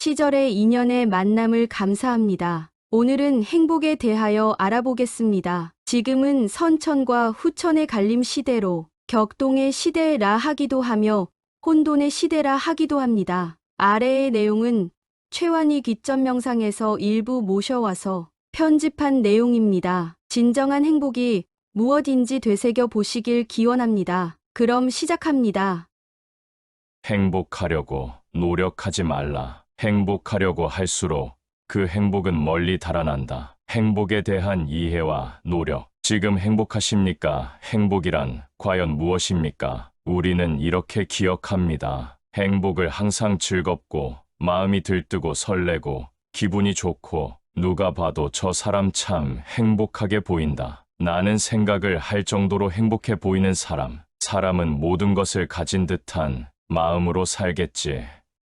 시절의 인연의 만남을 감사합니다. 오늘은 행복에 대하여 알아보겠습니다. 지금은 선천과 후천의 갈림 시대로 격동의 시대라 하기도 하며 혼돈의 시대라 하기도 합니다. 아래의 내용은 최완희 기점 명상에서 일부 모셔와서 편집한 내용입니다. 진정한 행복이 무엇인지 되새겨 보시길 기원합니다. 그럼 시작합니다. 행복하려고 노력하지 말라. 행복하려고 할수록 그 행복은 멀리 달아난다. 행복에 대한 이해와 노력. 지금 행복하십니까? 행복이란 과연 무엇입니까? 우리는 이렇게 기억합니다. 행복을 항상 즐겁고 마음이 들뜨고 설레고 기분이 좋고 누가 봐도 저 사람 참 행복하게 보인다. 나는 생각을 할 정도로 행복해 보이는 사람. 사람은 모든 것을 가진 듯한 마음으로 살겠지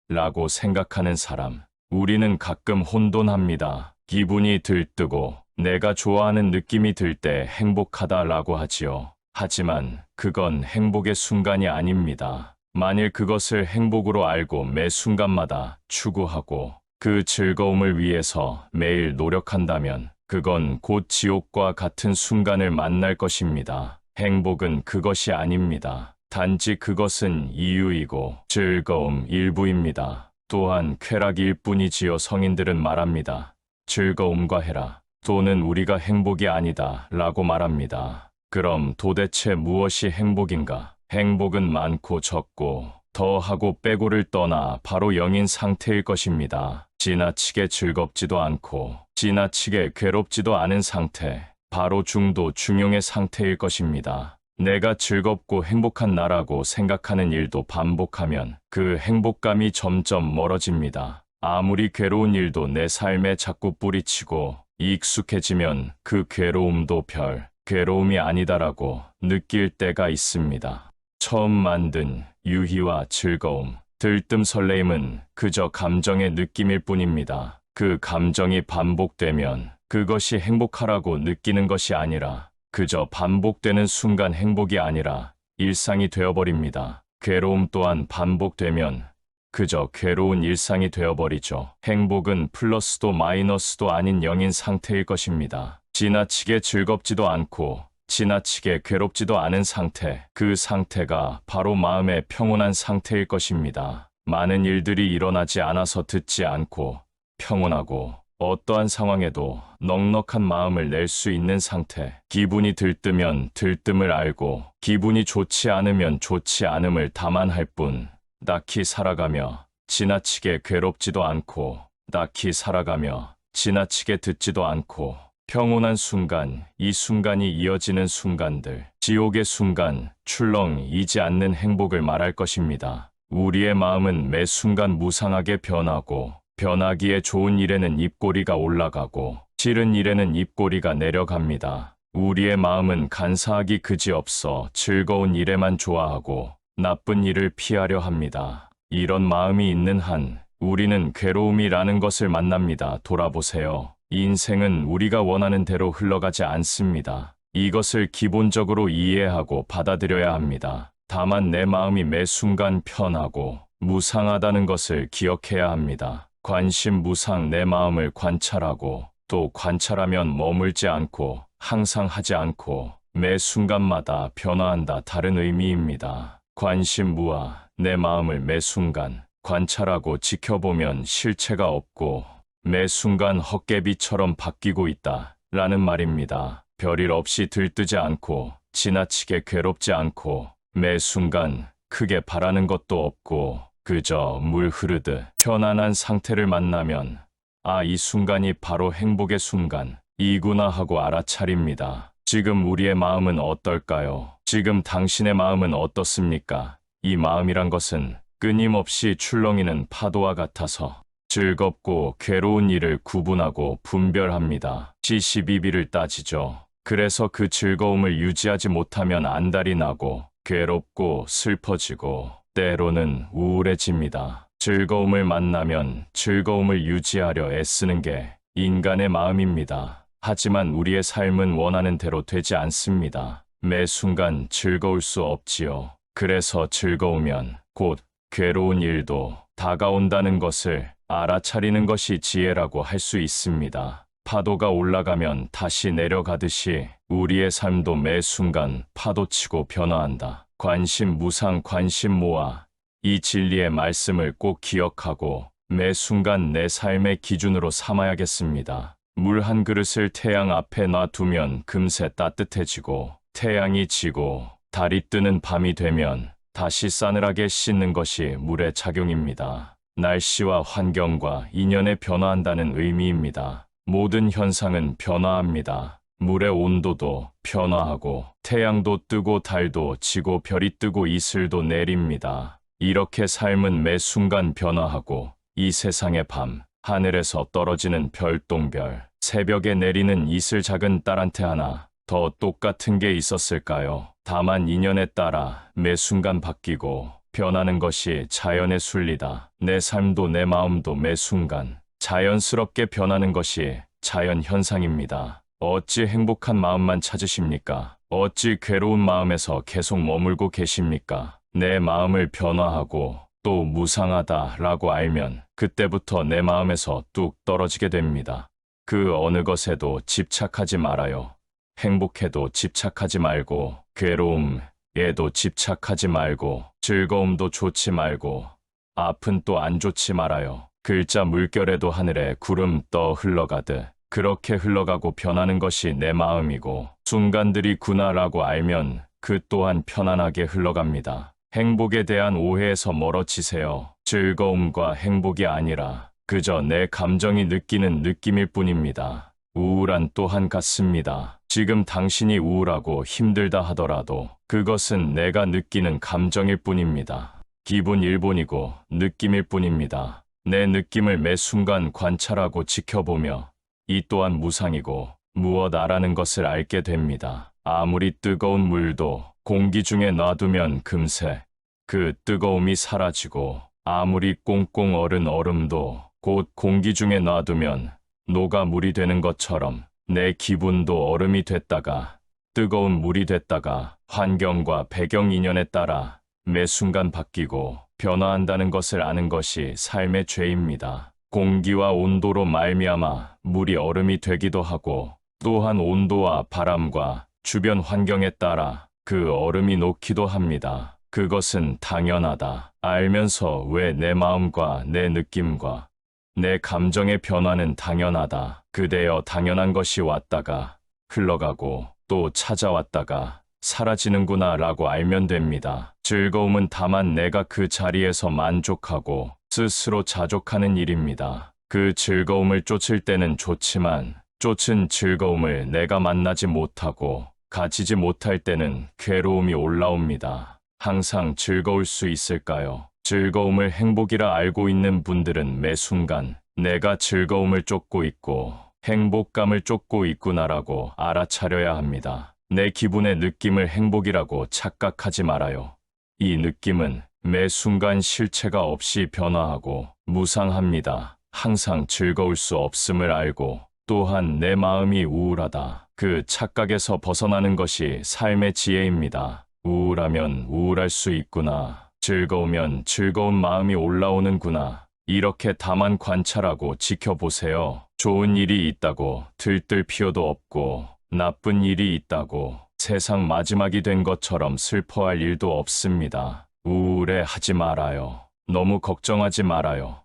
라고 생각하는 사람. 우리는 가끔 혼돈합니다. 기분이 들뜨고 내가 좋아하는 느낌이 들 때 행복하다라고 하지요. 하지만 그건 행복의 순간이 아닙니다. 만일 그것을 행복으로 알고 매 순간마다 추구하고 그 즐거움을 위해서 매일 노력한다면 그건 곧 지옥과 같은 순간을 만날 것입니다. 행복은 그것이 아닙니다. 단지 그것은 이유이고 즐거움 일부입니다. 또한 쾌락일 뿐이지요. 성인들은 말합니다. 즐거움과 해라. 또는 우리가 행복이 아니다 라고 말합니다. 그럼 도대체 무엇이 행복인가? 행복은 많고 적고 더하고 빼고를 떠나 바로 0인 상태일 것입니다. 지나치게 즐겁지도 않고 지나치게 괴롭지도 않은 상태. 바로 중도 중용의 상태일 것입니다. 내가 즐겁고 행복한 나라고 생각하는 일도 반복하면 그 행복감이 점점 멀어집니다. 아무리 괴로운 일도 내 삶에 자꾸 뿌리치고 익숙해지면 그 괴로움도 별 괴로움이 아니다라고 느낄 때가 있습니다. 처음 만든 유희와 즐거움, 들뜸 설레임은 그저 감정의 느낌일 뿐입니다. 그 감정이 반복되면 그것이 행복하라고 느끼는 것이 아니라 그저 반복되는 순간 행복이 아니라 일상이 되어버립니다. 괴로움 또한 반복되면 그저 괴로운 일상이 되어버리죠. 행복은 플러스도 마이너스도 아닌 0인 상태일 것입니다. 지나치게 즐겁지도 않고 지나치게 괴롭지도 않은 상태. 그 상태가 바로 마음의 평온한 상태일 것입니다. 많은 일들이 일어나지 않아서 듣지 않고 평온하고 어떠한 상황에도 넉넉한 마음을 낼 수 있는 상태. 기분이 들뜨면 들뜸을 알고 기분이 좋지 않으면 좋지 않음을 다만할 뿐 낙히 살아가며 지나치게 괴롭지도 않고 낙히 살아가며 지나치게 듣지도 않고 평온한 순간, 이 순간이 이어지는 순간들, 지옥의 순간, 출렁이지 않는 행복을 말할 것입니다. 우리의 마음은 매 순간 무상하게 변하고 변하기에 좋은 일에는 입꼬리가 올라가고 싫은 일에는 입꼬리가 내려갑니다. 우리의 마음은 간사하기 그지없어 즐거운 일에만 좋아하고 나쁜 일을 피하려 합니다. 이런 마음이 있는 한 우리는 괴로움이라는 것을 만납니다. 돌아보세요. 인생은 우리가 원하는 대로 흘러가지 않습니다. 이것을 기본적으로 이해하고 받아들여야 합니다. 다만 내 마음이 매 순간 편하고 무상하다는 것을 기억해야 합니다. 관심 무상 내 마음을 관찰하고 또 관찰하면 머물지 않고 항상 하지 않고 매 순간마다 변화한다 다른 의미입니다. 관심 무아 내 마음을 매 순간 관찰하고 지켜보면 실체가 없고 매 순간 헛개비처럼 바뀌고 있다 라는 말입니다. 별일 없이 들뜨지 않고 지나치게 괴롭지 않고 매 순간 크게 바라는 것도 없고 그저 물 흐르듯 편안한 상태를 만나면 아, 이 순간이 바로 행복의 순간 이구나 하고 알아차립니다. 지금 우리의 마음은 어떨까요? 지금 당신의 마음은 어떻습니까? 이 마음이란 것은 끊임없이 출렁이는 파도와 같아서 즐겁고 괴로운 일을 구분하고 분별합니다. 시시비비를 따지죠. 그래서 그 즐거움을 유지하지 못하면 안달이 나고 괴롭고 슬퍼지고 때로는 우울해집니다. 즐거움을 만나면 즐거움을 유지하려 애쓰는 게 인간의 마음입니다. 하지만 우리의 삶은 원하는 대로 되지 않습니다. 매 순간 즐거울 수 없지요. 그래서 즐거우면 곧 괴로운 일도 다가온다는 것을 알아차리는 것이 지혜라고 할 수 있습니다. 파도가 올라가면 다시 내려가듯이 우리의 삶도 매 순간 파도치고 변화한다. 관심 무상 관심 모아. 이 진리의 말씀을 꼭 기억하고 매 순간 내 삶의 기준으로 삼아야겠습니다. 물 한 그릇을 태양 앞에 놔두면 금세 따뜻해지고 태양이 지고 달이 뜨는 밤이 되면 다시 싸늘하게 씻는 것이 물의 작용입니다. 날씨와 환경과 인연에 변화한다는 의미입니다. 모든 현상은 변화합니다. 물의 온도도 변화하고 태양도 뜨고 달도 지고 별이 뜨고 이슬도 내립니다. 이렇게 삶은 매 순간 변화하고 이 세상의 밤, 하늘에서 떨어지는 별똥별, 새벽에 내리는 이슬 작은 딸한테 하나 더 똑같은 게 있었을까요? 다만 인연에 따라 매 순간 바뀌고 변하는 것이 자연의 순리다. 내 삶도 내 마음도 매 순간 자연스럽게 변하는 것이 자연 현상입니다. 어찌 행복한 마음만 찾으십니까? 어찌 괴로운 마음에서 계속 머물고 계십니까? 내 마음을 변화하고 또 무상하다라고 알면 그때부터 내 마음에서 뚝 떨어지게 됩니다. 그 어느 것에도 집착하지 말아요. 행복해도 집착하지 말고 괴로움에도 집착하지 말고 즐거움도 좋지 말고 아픈 또 안 좋지 말아요. 글자 물결에도 하늘에 구름 떠 흘러가듯 그렇게 흘러가고 변하는 것이 내 마음이고 순간들이구나라고 알면 그 또한 편안하게 흘러갑니다. 행복에 대한 오해에서 멀어지세요. 즐거움과 행복이 아니라 그저 내 감정이 느끼는 느낌일 뿐입니다. 우울한 또한 같습니다. 지금 당신이 우울하고 힘들다 하더라도 그것은 내가 느끼는 감정일 뿐입니다. 기분 일본이고 느낌일 뿐입니다. 내 느낌을 매 순간 관찰하고 지켜보며 이 또한 무상이고 무엇 아라는 것을 알게 됩니다. 아무리 뜨거운 물도 공기 중에 놔두면 금세 그 뜨거움이 사라지고 아무리 꽁꽁 얼은 얼음도 곧 공기 중에 놔두면 녹아 물이 되는 것처럼 내 기분도 얼음이 됐다가 뜨거운 물이 됐다가 환경과 배경 인연에 따라 매 순간 바뀌고 변화한다는 것을 아는 것이 삶의 죄입니다. 공기와 온도로 말미암아 물이 얼음이 되기도 하고 또한 온도와 바람과 주변 환경에 따라 그 얼음이 녹기도 합니다. 그것은 당연하다. 알면서 왜 내 마음과 내 느낌과 내 감정의 변화는 당연하다. 그대여 당연한 것이 왔다가 흘러가고 또 찾아왔다가 사라지는구나 라고 알면 됩니다. 즐거움은 다만 내가 그 자리에서 만족하고 스스로 자족하는 일입니다. 그 즐거움을 쫓을 때는 좋지만 쫓은 즐거움을 내가 만나지 못하고 가지지 못할 때는 괴로움이 올라옵니다. 항상 즐거울 수 있을까요? 즐거움을 행복이라 알고 있는 분들은 매 순간 내가 즐거움을 쫓고 있고 행복감을 쫓고 있구나라고 알아차려야 합니다. 내 기분의 느낌을 행복이라고 착각하지 말아요. 이 느낌은 매 순간 실체가 없이 변화하고 무상합니다. 항상 즐거울 수 없음을 알고 또한 내 마음이 우울하다. 그 착각에서 벗어나는 것이 삶의 지혜입니다. 우울하면 우울할 수 있구나. 즐거우면 즐거운 마음이 올라오는구나. 이렇게 다만 관찰하고 지켜보세요. 좋은 일이 있다고 들뜰 필요도 없고 나쁜 일이 있다고 세상 마지막이 된 것처럼 슬퍼할 일도 없습니다. 우울해 하지 말아요. 너무 걱정하지 말아요.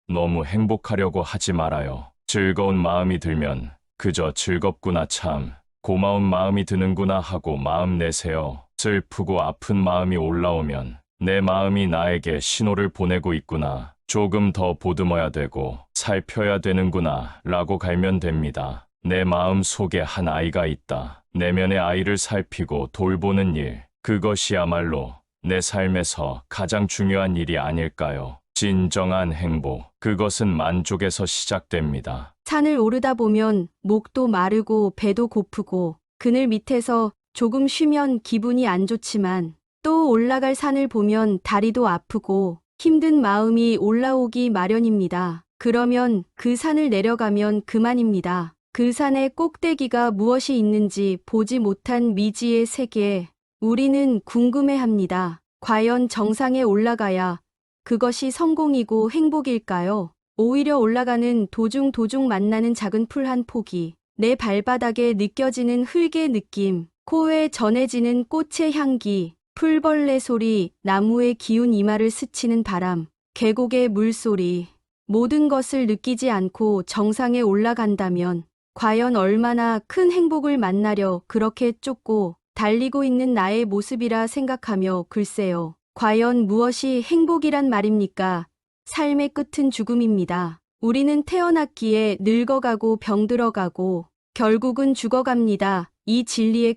너무 행복하려고 하지 말아요. 즐거운 마음이 들면 그저 즐겁구나 참 고마운 마음이 드는구나 하고 마음 내세요. 슬프고 아픈 마음이 올라오면 내 마음이 나에게 신호를 보내고 있구나. 조금 더 보듬어야 되고 살펴야 되는구나 라고 갈면 됩니다. 내 마음 속에 한 아이가 있다. 내면의 아이를 살피고 돌보는 일, 그것이야말로 내 삶에서 가장 중요한 일이 아닐까요? 진정한 행복, 그것은 만족에서 시작됩니다. 산을 오르다 보면 목도 마르고 배도 고프고 그늘 밑에서 조금 쉬면 기분이 안 좋지만 또 올라갈 산을 보면 다리도 아프고 힘든 마음이 올라오기 마련입니다. 그러면 그 산을 내려가면 그만입니다. 그 산의 꼭대기가 무엇이 있는지 보지 못한 미지의 세계에 우리는 궁금해합니다. 과연 정상에 올라가야 그것이 성공이고 행복일까요? 오히려 올라가는 도중 만나는 작은 풀 한 포기, 내 발바닥에 느껴지는 흙의 느낌, 코에 전해지는 꽃의 향기, 풀벌레 소리, 나무의 기운 이마를 스치는 바람, 계곡의 물소리, 모든 것을 느끼지 않고 정상에 올라간다면 과연 얼마나 큰 행복을 만나려 그렇게 쫓고 달리고 있는 나의 모습이라 생각하며 글쎄요. 과연 무엇이 행복이란 말입니까? 삶의 끝은 죽음입니다. 우리는 태어났기에 늙어가고 병들어가고 결국은 죽어갑니다. 이 진리의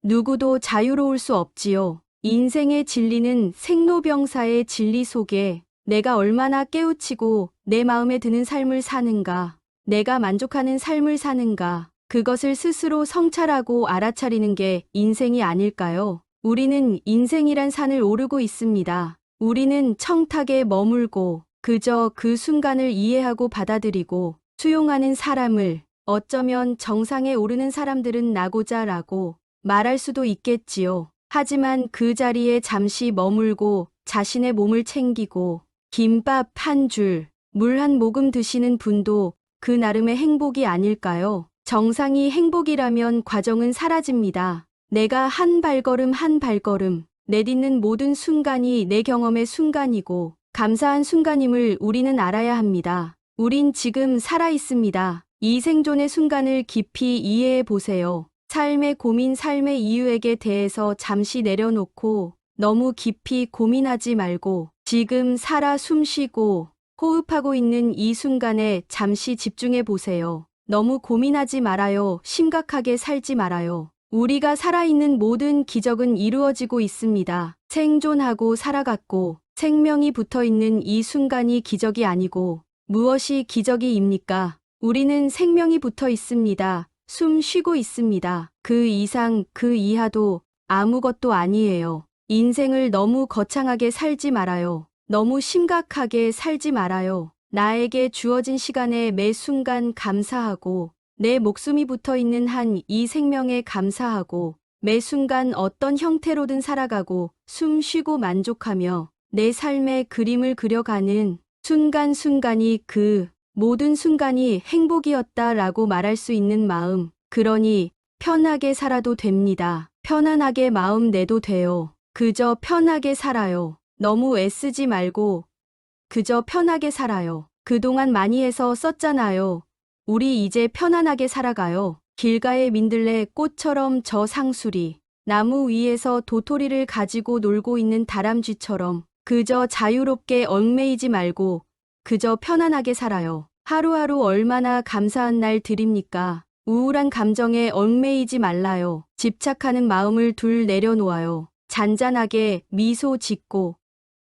누구도 자유로울 수 없지요. 인생의 진리는 생로병사의 진리 속에 내가 얼마나 깨우치고 내 마음에 드는 삶을 사는가, 내가 만족하는 삶을 사는가, 그것을 스스로 성찰하고 알아차리는 게 인생이 아닐까요? 우리는 인생이란 산을 오르고 있습니다. 우리는 청탁에 머물고 그저 그 순간을 이해하고 받아들이고 수용하는 사람을, 어쩌면 정상에 오르는 사람들은 나고자라고 말할 수도 있겠지요. 하지만 그 자리에 잠시 머물고 자신의 몸을 챙기고 김밥 한 줄, 물 한 모금 드시는 분도 그 나름의 행복이 아닐까요? 정상이 행복이라면 과정은 사라집니다. 내가 한 발걸음 한 발걸음 내딛는 모든 순간이 내 경험의 순간이고 감사한 순간임을 우리는 알아야 합니다. 우린 지금 살아 있습니다. 이 생존의 순간을 깊이 이해해 보세요. 삶의 고민, 삶의 이유에게 대해서 잠시 내려놓고 너무 깊이 고민하지 말고 지금 살아 숨쉬고 호흡하고 있는 이 순간에 잠시 집중해 보세요. 너무 고민하지 말아요. 심각하게 살지 말아요. 우리가 살아있는 모든 기적은 이루어지고 있습니다. 생존하고 살아갔고 생명이 붙어있는 이 순간이 기적이 아니고 무엇이 기적이입니까? 우리는 생명이 붙어 있습니다. 숨 쉬고 있습니다. 그 이상 그 이하도 아무것도 아니에요. 인생을 너무 거창하게 살지 말아요. 너무 심각하게 살지 말아요. 나에게 주어진 시간에 매 순간 감사하고 내 목숨이 붙어 있는 한 이 생명에 감사하고 매 순간 어떤 형태로든 살아가고 숨 쉬고 만족하며 내 삶의 그림을 그려가는 순간순간이 그 모든 순간이 행복이었다라고 말할 수 있는 마음. 그러니 편하게 살아도 됩니다. 편안하게 마음 내도 돼요. 그저 편하게 살아요. 너무 애쓰지 말고 그저 편하게 살아요. 그동안 많이 해서 썼잖아요. 우리 이제 편안하게 살아가요. 길가의 민들레 꽃처럼 저 상수리, 나무 위에서 도토리를 가지고 놀고 있는 다람쥐처럼 그저 자유롭게 얽매이지 말고 그저 편안하게 살아요. 하루하루 얼마나 감사한 날들입니까? 우울한 감정에 얽매이지 말라요. 집착하는 마음을 둘 내려놓아요. 잔잔하게 미소 짓고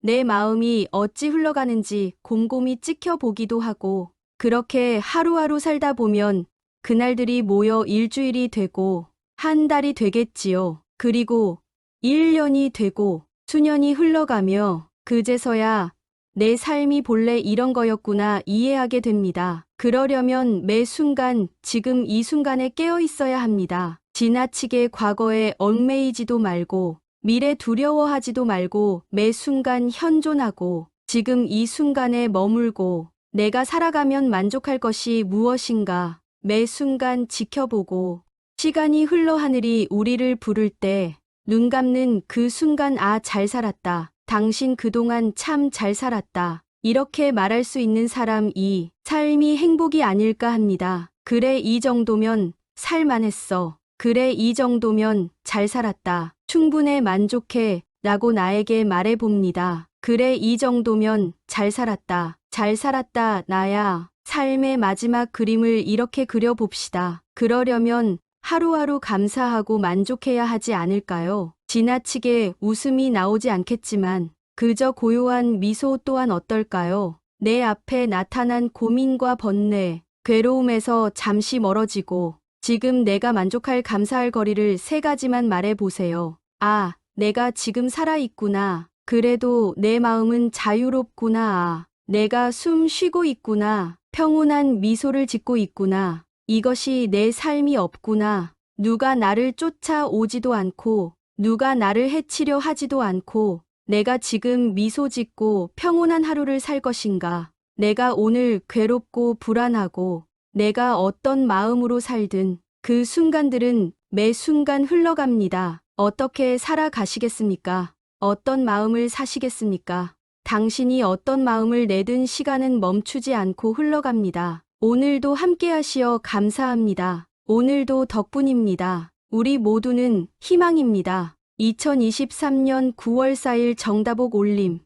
내 마음이 어찌 흘러가는지 곰곰이 지켜보기도 하고 그렇게 하루하루 살다 보면 그날들이 모여 일주일이 되고 한 달이 되겠지요. 그리고 1년이 되고 수년이 흘러가며 그제서야 내 삶이 본래 이런 거였구나 이해하게 됩니다. 그러려면 매 순간 지금 이 순간에 깨어 있어야 합니다. 지나치게 과거에 얽매이지도 말고 미래 두려워하지도 말고 매 순간 현존하고 지금 이 순간에 머물고 내가 살아가면 만족할 것이 무엇인가 매 순간 지켜보고 시간이 흘러 하늘이 우리를 부를 때 눈 감는 그 순간 아, 잘 살았다. 당신 그동안 참 잘 살았다. 이렇게 말할 수 있는 사람이 삶이 행복이 아닐까 합니다. 그래, 이 정도면 살만했어. 그래, 이 정도면 잘 살았다. 충분해, 만족해 라고 나에게 말해봅니다. 그래, 이 정도면 잘 살았다. 잘 살았다, 나야. 삶의 마지막 그림을 이렇게 그려봅시다. 그러려면 하루하루 감사하고 만족해야 하지 않을까요? 지나치게 웃음이 나오지 않겠지만 그저 고요한 미소 또한 어떨까요? 내 앞에 나타난 고민과 번뇌, 괴로움에서 잠시 멀어지고 지금 내가 만족할 감사할 거리를 3가지만 말해보세요. 아, 내가 지금 살아있구나. 그래도 내 마음은 자유롭구나. 아, 내가 숨 쉬고 있구나. 평온한 미소를 짓고 있구나. 이것이 내 삶이 없구나. 누가 나를 쫓아오지도 않고 누가 나를 해치려 하지도 않고 내가 지금 미소 짓고 평온한 하루를 살 것인가. 내가 오늘 괴롭고 불안하고 내가 어떤 마음으로 살든 그 순간들은 매 순간 흘러갑니다. 어떻게 살아가시겠습니까? 어떤 마음을 사시겠습니까? 당신이 어떤 마음을 내든 시간은 멈추지 않고 흘러갑니다. 오늘도 함께하시어 감사합니다. 오늘도 덕분입니다. 우리 모두는 희망입니다. 2023년 9월 4일 정다복 올림.